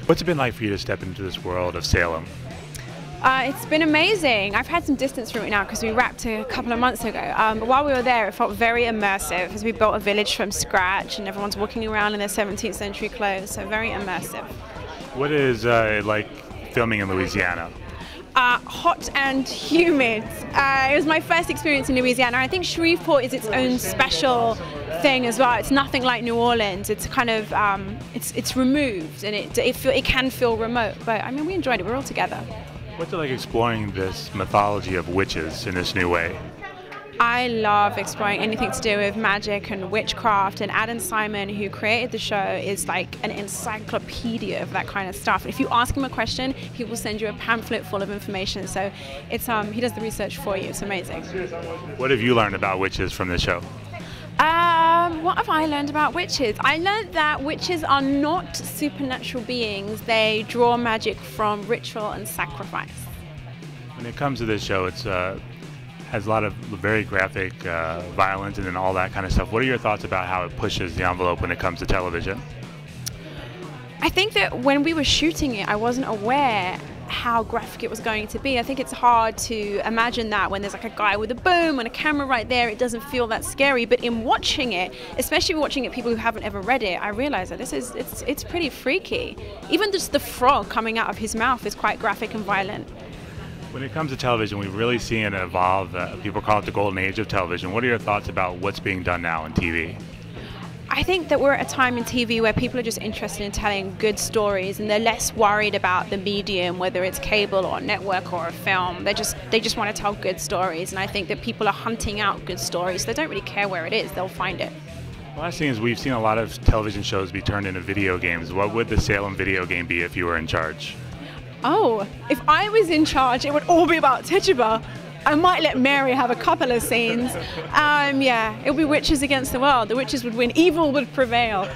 What's it been like for you to step into this world of Salem? It's been amazing. I've had some distance from it now because we wrapped a couple of months ago. But while we were there, it felt very immersive as we built a village from scratch and everyone's walking around in their 17th century clothes, so very immersive. What is it like filming in Louisiana? Hot and humid. It was my first experience in Louisiana. I think Shreveport is its own special thing as well. It's nothing like New Orleans. It's kind of it's removed and it can feel remote. But I mean, we enjoyed it. We're all together. What's it like exploring this mythology of witches in this new way? I love exploring anything to do with magic and witchcraft, and Adam Simon, who created the show, is like an encyclopedia of that kind of stuff. If you ask him a question, he will send you a pamphlet full of information. So it's he does the research for you. It's amazing. What have you learned about witches from the show? What have I learned about witches? I learned that witches are not supernatural beings. They draw magic from ritual and sacrifice. When it comes to this show, it's has a lot of very graphic violence and then all that kind of stuff. What are your thoughts about how it pushes the envelope when it comes to television? I think that when we were shooting it, I wasn't aware how graphic it was going to be. I think it's hard to imagine that when there's like a guy with a boom and a camera right there, it doesn't feel that scary. But in watching it, especially watching it people who haven't ever read it, I realize that it's pretty freaky. Even just the frog coming out of his mouth is quite graphic and violent. When it comes to television, we've really seen it evolve. People call it the golden age of television. What are your thoughts about what's being done now in TV? I think that we're at a time in TV where people are just interested in telling good stories and they're less worried about the medium, whether it's cable or network or a film. They just want to tell good stories, and I think that people are hunting out good stories. They don't really care where it is, they'll find it. The last thing is we've seen a lot of television shows be turned into video games. What would the Salem video game be if you were in charge? Oh, if I was in charge, it would all be about Tituba. I might let Mary have a couple of scenes. Yeah, it would be witches against the world. The witches would win. Evil would prevail.